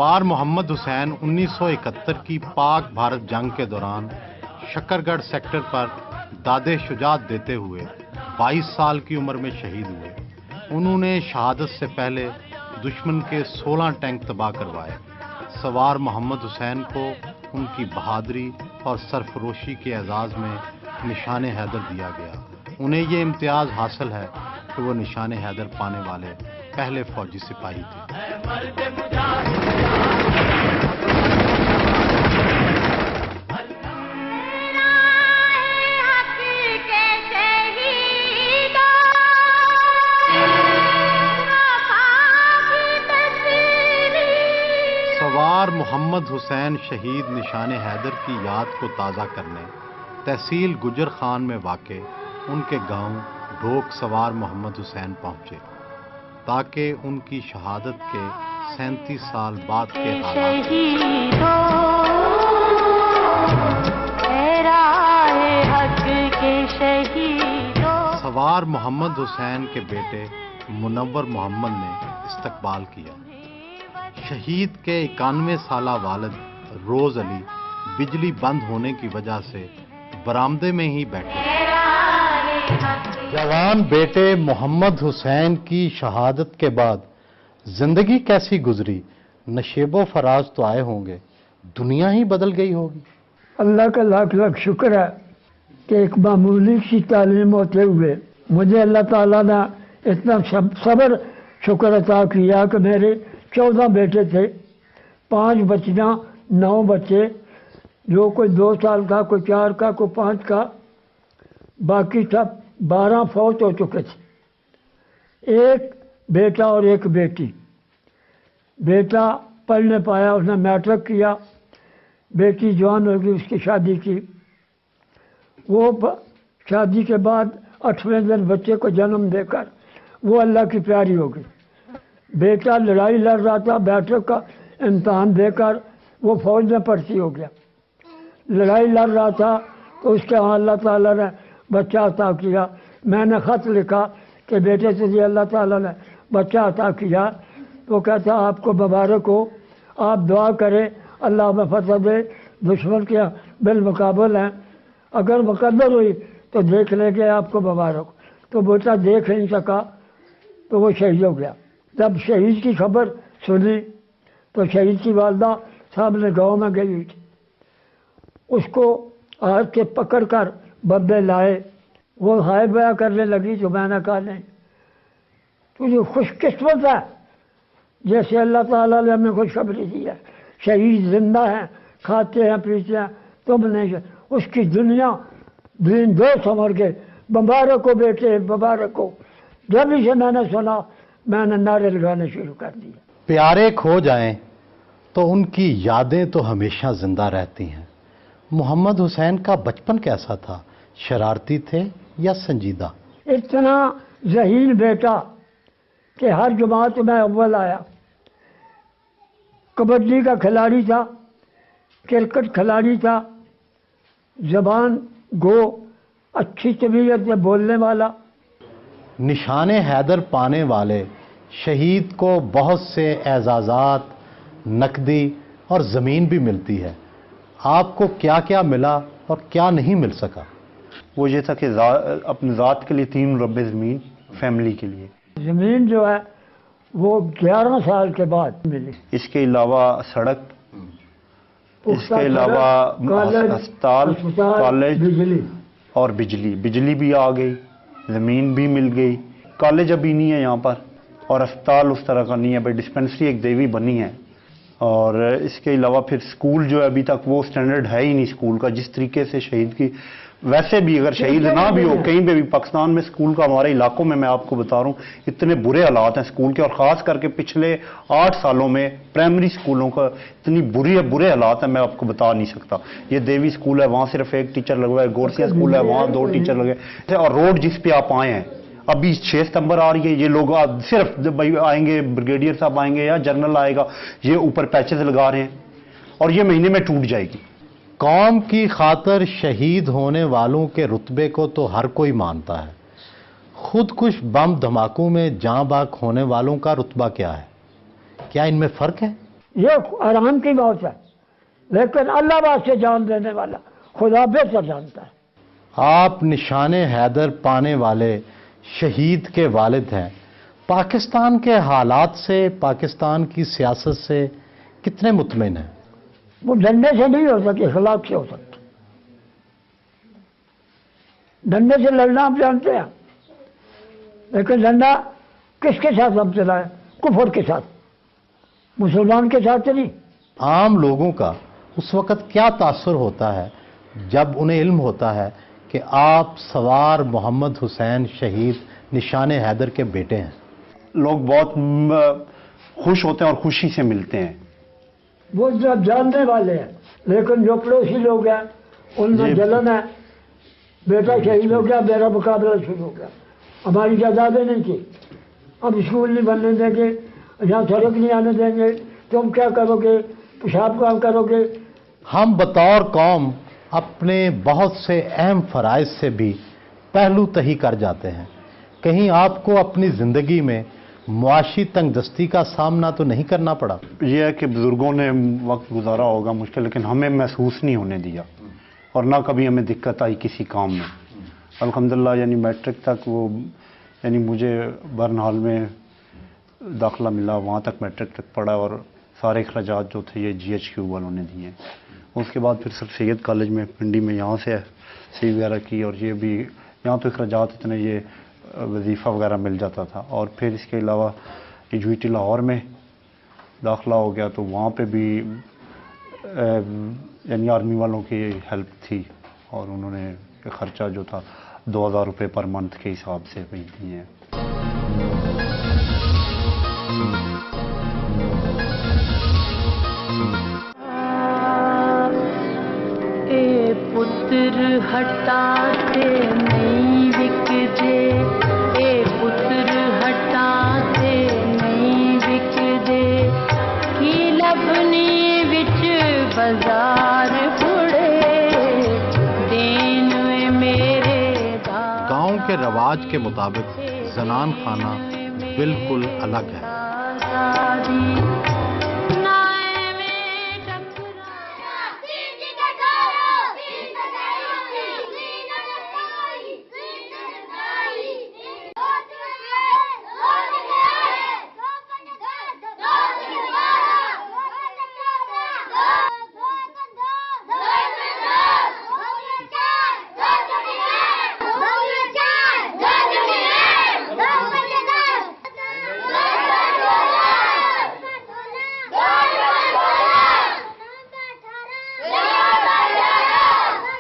سوار محمد حسین 1971 کی پاک بھارت جنگ کے دوران شکرگڑھ سیکٹر پر داد شجاعت دیتے ہوئے 22 سال کی عمر میں شہید ہوئے۔ انہوں نے شہادت سے پہلے دشمن کے 16 ٹینک تباہ کروائے۔ سوار محمد حسین کو ان کی بہادری اور سرفروشی کے اعزاز میں نشان حیدر دیا گیا۔ انہیں یہ امتیاز حاصل ہے کہ وہ نشان حیدر پانے والے پہلے فوجی سپاہی تھے۔ سوار محمد حسین شہید نشان حیدر کی یاد کو تازہ کرنے تحصیل گجر خان میں واقع ان کے گاؤں ڈھوک سوار محمد حسین پہنچے تاکہ ان کی شہادت کے 37 سال بعد کے حالات سوار محمد حسین کے بیٹے منور محمد نے استقبال کیا۔ شہید کے 91 سالہ والد روز علی بجلی بند ہونے کی وجہ سے برآمدے میں ہی بیٹھے۔ جوان بیٹے محمد حسین کی شہادت کے بعد زندگی کیسی گزری؟ نشیب و فراز تو آئے ہوں گے، دنیا ہی بدل گئی ہوگی۔ اللہ کا لاکھ لاکھ شکر ہے کہ ایک معمولی سی تعلیم ہوتے ہوئے مجھے اللہ تعالیٰ نے اتنا صبر شکر عطا کیا کہ میرے 14 بیٹے تھے، 5 بچیاں، 9 بچے، جو کوئی 2 سال کا، کوئی 4 کا، کوئی 5 کا، باقی سب 12 فوت ہو چکے تھے۔ ایک بیٹا اور ایک بیٹی۔ بیٹا پڑھ نہیں پایا، اس نے میٹرک کیا، بیٹی جوان ہو گئی، اس کی شادی کی۔ وہ شادی کے بعد 8ویں دن بچے کو جنم دے کر وہ اللہ کی پیاری ہو گئی۔ بیٹا لڑائی لڑ رہا تھا، میٹرک کا امتحان دے کر وہ فوج میں بھرتی ہو گیا۔ لڑائی لڑ رہا تھا تو اس کے وہاں اللہ تعالیٰ نے بچہ عطا کیا۔ میں نے خط لکھا کہ بیٹے تجھے اللہ تعالیٰ نے بچہ عطا کیا، تو کہتا آپ کو مبارک ہو، آپ دعا کریں اللہ میں فتح دے، دشمن کے بالمقابل ہیں، اگر مقدر ہوئی تو دیکھ لیں گے، آپ کو مبارک۔ تو بیٹا دیکھ نہیں سکا تو وہ شہید ہو گیا۔ جب شہید کی خبر سنی تو شہید کی والدہ سامنے گاؤں میں گئی ہوئی تھی، اس کو ہاتھ سے پکڑ کر بمبے لائے، وہ ہائے بیاں کرنے لگی تو میں نے کہا نہیں، تو یہ خوش قسمت ہے جیسے اللہ تعالیٰ نے ہمیں خوشخبری دی ہے، شہید زندہ ہیں، کھاتے ہیں پیتے ہیں، تم نہیں۔ اس کی دنیا دین دو سنور گئے، مبارک ہو بیٹے، مبارک ہو۔ جب اسے میں نے سنا میں نے نعرے لگانے شروع کر دیے۔ پیارے کھو جائیں تو ان کی یادیں تو ہمیشہ زندہ رہتی ہیں۔ محمد حسین کا بچپن کیسا تھا؟ شرارتی تھے یا سنجیدہ؟ اتنا ذہین بیٹا کہ ہر جماعت میں اول آیا، کبڈی کا کھلاڑی تھا، کرکٹ کھلاڑی تھا، زبان گو، اچھی طبیعت میں بولنے والا۔ نشان حیدر پانے والے شہید کو بہت سے اعزازات، نقدی اور زمین بھی ملتی ہے۔ آپ کو کیا کیا ملا اور کیا نہیں مل سکا؟ وہ یہ تھا کہ اپنے ذات کے لیے 3 ربع زمین، فیملی کے لیے زمین جو ہے وہ 11 سال کے بعد ملی۔ اس کے علاوہ سڑک، اس کے علاوہ ہسپتال، کالج اور بجلی بھی آ گئی، زمین بھی مل گئی۔ کالج ابھی نہیں ہے یہاں پر، اور اسپتال اس طرح کا نہیں ہے، بھائی ڈسپنسری ایک دیوی بنی ہے۔ اور اس کے علاوہ پھر سکول جو ہے ابھی تک وہ سٹینڈرڈ ہے ہی نہیں سکول کا، جس طریقے سے شہید کی، ویسے بھی اگر شہید نہ بھی ہو کہیں پہ بھی پاکستان میں سکول کا، ہمارے علاقوں میں آپ کو بتا رہا ہوں اتنے برے حالات ہیں سکول کے، اور خاص کر کے پچھلے 8 سالوں میں پرائمری سکولوں کا اتنی برے حالات ہیں، میں آپ کو بتا نہیں سکتا۔ یہ دیوی سکول ہے، وہاں صرف 1 ٹیچر لگوا ہے، گورسیا سکول ہے وہاں 2 ٹیچر لگے، اور روڈ جس پہ آپ آئے ہیں ابھی 6 ستمبر آ رہی ہے، یہ لوگ صرف جب آئیں گے، بریگیڈیئر صاحب آئیں گے یا جنرل آئے گا، یہ اوپر پیچز لگا رہے ہیں اور یہ مہینے میں ٹوٹ جائے گی۔ قوم کی خاطر شہید ہونے والوں کے رتبے کو تو ہر کوئی مانتا ہے، خود کش بم دھماکوں میں جاں باک ہونے والوں کا رتبہ کیا ہے؟ کیا ان میں فرق ہے؟ یہ آرام کی موت ہے، لیکن اللہ واسطے جان دینے والا خدا بہتر جانتا ہے۔ آپ نشان حیدر پانے والے شہید کے والد ہیں، پاکستان کے حالات سے، پاکستان کی سیاست سے کتنے مطمئن ہیں؟ وہ ڈنڈے سے نہیں ہو سکتی، اخلاق سے ہو سکتی۔ ڈنڈے سے لڑنا آپ جانتے ہیں، لیکن ڈنڈا کس کے ساتھ ہم چلائیں؟ کفر کے ساتھ، مسلمان کے ساتھ نہیں۔ عام لوگوں کا اس وقت کیا تاثر ہوتا ہے جب انہیں علم ہوتا ہے کہ آپ سوار محمد حسین شہید نشان حیدر کے بیٹے ہیں؟ لوگ بہت خوش ہوتے ہیں اور خوشی سے ملتے ہیں۔ وہ جب جاننے والے ہیں، لیکن جو پڑوسی لوگ ہیں ان میں جلن ہے، بیٹا شہید ہو گیا، میرا مقابلہ شروع ہو گیا، ہماری جائیدادیں نہیں تھی، اب اسکول نہیں بننے دیں گے، یہاں سڑک نہیں آنے دیں گے، تم کیا کرو گے، پیشاب کام کرو گے۔ ہم بطور قوم اپنے بہت سے اہم فرائض سے بھی پہلو تہی کر جاتے ہیں۔ کہیں آپ کو اپنی زندگی میں معاشی تنگ دستی کا سامنا تو نہیں کرنا پڑا؟ یہ ہے کہ بزرگوں نے وقت گزارا ہوگا مشکل، لیکن ہمیں محسوس نہیں ہونے دیا، اور نہ کبھی ہمیں دقت آئی کسی کام میں۔ الحمدللہ یعنی میٹرک تک وہ، یعنی مجھے برنہال میں داخلہ ملا، وہاں تک میٹرک تک پڑھا، اور سارے اخراجات جو تھے یہ جی ایچ کیو والوں نے دیے۔ اس کے بعد پھر سر سید کالج میں پنڈی میں یہاں سے سی وغیرہ کی، اور یہ بھی یہاں تو اخراجات اتنے، یہ وظیفہ وغیرہ مل جاتا تھا۔ اور پھر اس کے علاوہ یو ٹی لاہور میں داخلہ ہو گیا، تو وہاں پہ بھی یعنی آرمی والوں کی ہیلپ تھی، اور انہوں نے خرچہ جو تھا 2000 روپے پر منتھ کے حساب سے بھی دیے ہیں۔ پتر ہٹاتے نہیں وکدے، اے پتر ہٹاتے نہیں وکدے، کی لبنی وچ بازار پڑے دین میرے دا۔ گاؤں کے رواج کے مطابق زنان خانہ بالکل الگ ہے۔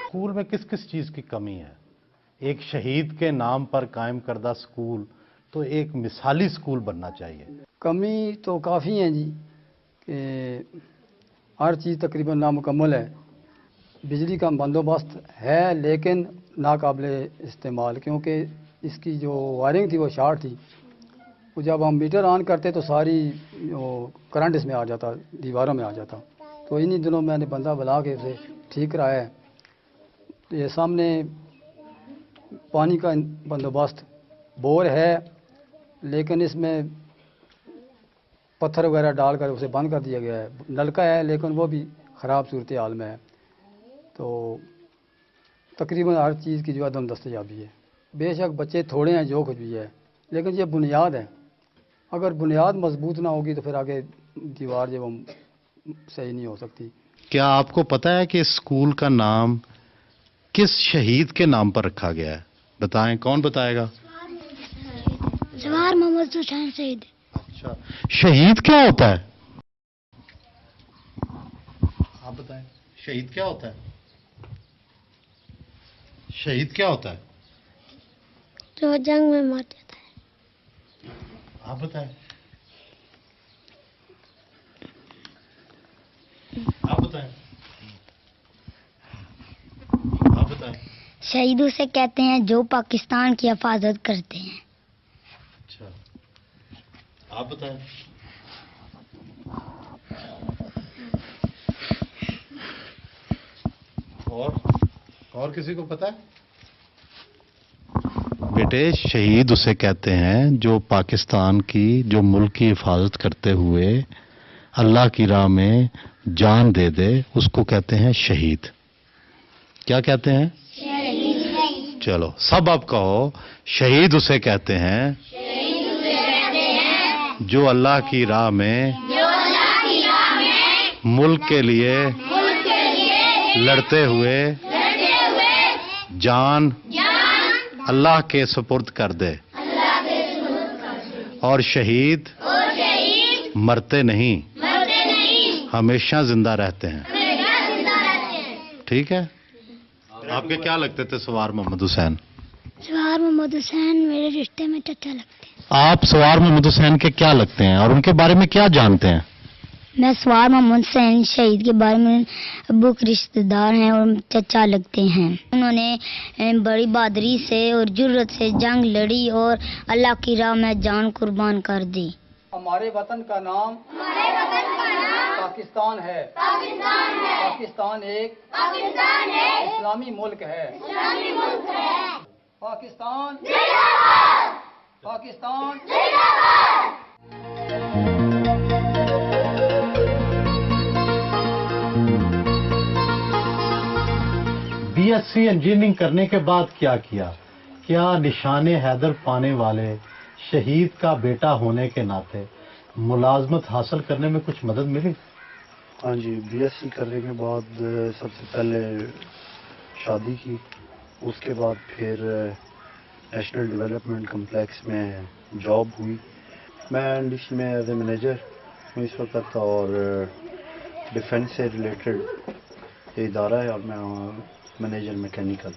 اسکول میں کس کس چیز کی کمی ہے؟ ایک شہید کے نام پر قائم کردہ اسکول تو ایک مثالی اسکول بننا چاہیے۔ کمی تو کافی ہیں جی، کہ ہر چیز تقریباً نامکمل ہے۔ بجلی کا بندوبست ہے لیکن ناقابل استعمال، کیونکہ اس کی جو وائرنگ تھی وہ شارٹ تھی۔ وہ جب ہم میٹر آن کرتے تو ساری کرنٹ اس میں آ جاتا، دیواروں میں آ جاتا۔ تو انہی دنوں میں نے بندہ بلا کے اسے ٹھیک کرایا ہے۔ تو یہ سامنے پانی کا بندوبست، بور ہے لیکن اس میں پتھر وغیرہ ڈال کر اسے بند کر دیا گیا ہے۔ نلکا ہے لیکن وہ بھی خراب صورتحال میں ہے۔ تو تقریباً ہر چیز کی جو عدم دستیابی ہے۔ بے شک بچے تھوڑے ہیں جو کچھ بھی ہے، لیکن یہ بنیاد ہے۔ اگر بنیاد مضبوط نہ ہوگی تو پھر آگے دیوار جو صحیح نہیں ہو سکتی۔ کیا آپ کو پتہ ہے کہ اسکول کا نام کس شہید کے نام پر رکھا گیا ہے؟ بتائیں، کون بتائے گا؟ سوار محمد حسین شہید۔ اچھا، شہید کیا ہوتا ہے؟ آپ بتائیں، شہید کیا ہوتا ہے؟ شہید کیا ہوتا ہے؟ جو جنگ میں مر جاتا ہے۔ آپ بتائیں، آپ بتائیں، آپ بتائیں۔ شہید اسے کہتے ہیں جو پاکستان کی حفاظت کرتے ہیں۔ اچھا، آپ بتائیں۔ اور کسی کو پتا ہے؟ بیٹے، شہید اسے کہتے ہیں جو پاکستان کی، جو ملک کی حفاظت کرتے ہوئے اللہ کی راہ میں جان دے دے اس کو کہتے ہیں شہید. کیا کہتے ہیں؟ چلو سب اب کہو شہید اسے کہتے ہیں جو اللہ کی راہ میں ملک کے لیے لڑتے ہوئے جان اللہ کے سپرد کر دے. اور شہید مرتے نہیں ہمیشہ زندہ رہتے ہیں. ٹھیک ہے. آپ کے کیا لگتے تھے سوار محمد حسین؟ سوار محمد حسین میرے رشتے میں چچا لگتے ہیں. آپ سوار محمد حسین کے کیا لگتے ہیں اور ان کے بارے میں کیا جانتے ہیں؟ میں سوار محمد حسین شہید کے بارے میں ابو کے رشتہ دار ہیں اور چچا لگتے ہیں. انہوں نے بڑی بہادری سے اور جرت سے جنگ لڑی اور اللہ کی راہ میں جان قربان کر دی. ہمارے وطن کا نام پاکستان ہے. پاکستان ایک اسلامی ملک ہے. Pakistan Pakistan. B S C engineering کرنے کے بعد کیا کیا؟ کیا نشان حیدر پانے والے شہید کا بیٹا ہونے کے ناطے ملازمت حاصل کرنے میں کچھ مدد ملی؟ ہاں جی، بی ایس سی کرنے کے بعد سب سے پہلے شادی کی، اس کے بعد پھر نیشنل ڈیولپمنٹ کمپلیکس میں جاب ہوئی. میں این ڈی سی میں ایز اے مینیجر ہوں اس وقت، اور ڈیفینس سے ریلیٹڈ یہ ادارہ ہے اور میں مینیجر میکینیکل.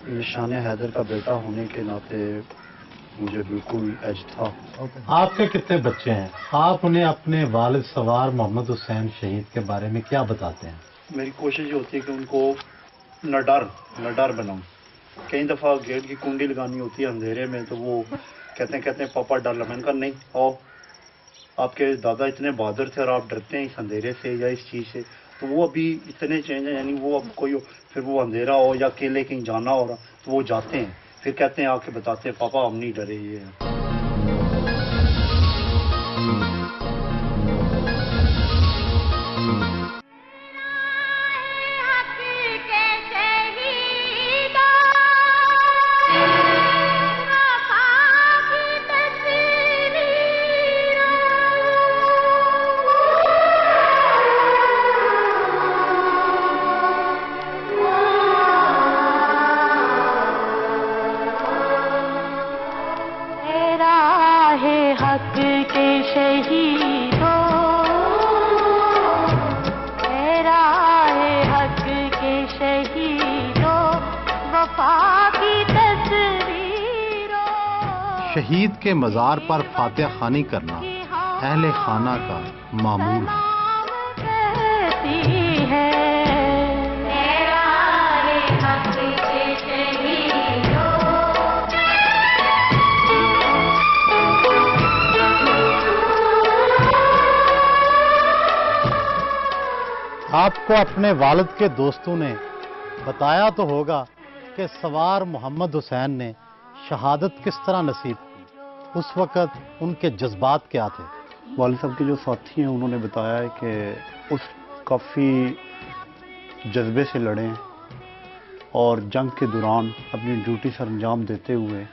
نشان حیدر کا بیٹا ہونے کے ناطے مجھے بالکل ایج تھا. آپ کے کتنے بچے ہیں؟ آپ انہیں اپنے والد سوار محمد حسین شہید کے بارے میں کیا بتاتے ہیں؟ میری کوشش یہ ہوتی ہے کہ ان کو نہ ڈر بناؤں. کئی دفعہ گیٹ کی کنڈی لگانی ہوتی ہے اندھیرے میں تو وہ کہتے ہیں پاپا ڈر لگا. میں نے کہا نہیں، آپ کے دادا اتنے بہادر تھے اور آپ ڈرتے ہیں اس اندھیرے سے یا اس چیز سے. تو وہ ابھی اتنے چینج ہیں، یعنی وہ اب کوئی پھر وہ اندھیرا ہو یا اکیلے کہیں جانا ہو رہا تو وہ جاتے ہیں، پھر کہتے ہیں آ کے بتاتے ہیں پاپا ہم نہیں ڈرے. یہ شہید کے مزار پر فاتح خوانی کرنا اہل خانہ کا معمول ہے. آپ کو اپنے والد کے دوستوں نے بتایا تو ہوگا کہ سوار محمد حسین نے شہادت کس طرح نصیب کی. اس وقت ان کے جذبات کیا تھے؟ والد صاحب کے جو ساتھی ہیں انہوں نے بتایا ہے کہ اس کافی جذبے سے لڑے اور جنگ کے دوران اپنی ڈیوٹی سر انجام دیتے ہوئے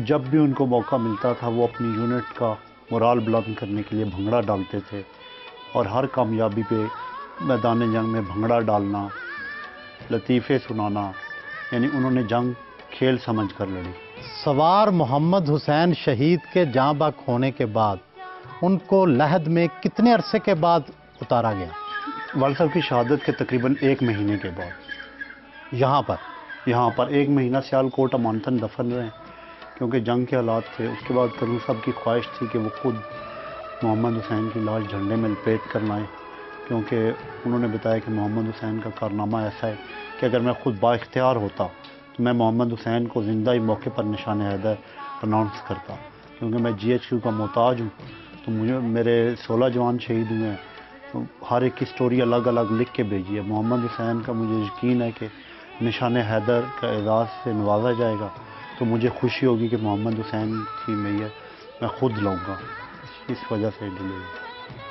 جب بھی ان کو موقع ملتا تھا وہ اپنی یونٹ کا مورال بلند کرنے کے لیے بھنگڑا ڈالتے تھے، اور ہر کامیابی پہ میدان جنگ میں بھنگڑا ڈالنا، لطیفے سنانا، یعنی انہوں نے جنگ کھیل سمجھ کر لڑی. سوار محمد حسین شہید کے جاں بحق ہونے کے بعد ان کو لحد میں کتنے عرصے کے بعد اتارا گیا؟ والد صاحب کی شہادت کے تقریباً 1 مہینے کے بعد یہاں پر 1 مہینہ سیال کوٹ امانتاً دفن رہے کیونکہ جنگ کے حالات تھے. اس کے بعد کرنل صاحب کی خواہش تھی کہ وہ خود محمد حسین کی لاش جھنڈے میں لپیٹ کر لائیں، کیونکہ انہوں نے بتایا کہ محمد حسین کا کارنامہ ایسا ہے کہ اگر میں خود با اختیار ہوتا تو میں محمد حسین کو زندہ ہی موقع پر نشان حیدر اناؤنس کرتا. کیونکہ میں جی ایچ کیو کا محتاج ہوں تو مجھے میرے 16 جوان شہید ہوئے ہیں، تو ہر ایک کی سٹوری الگ الگ لکھ کے بھیجی ہے. محمد حسین کا مجھے یقین ہے کہ نشان حیدر کا اعزاز سے نوازا جائے گا تو مجھے خوشی ہوگی کہ محمد حسین کی میت میں خود لوں گا. اس وجہ سے ڈیلے.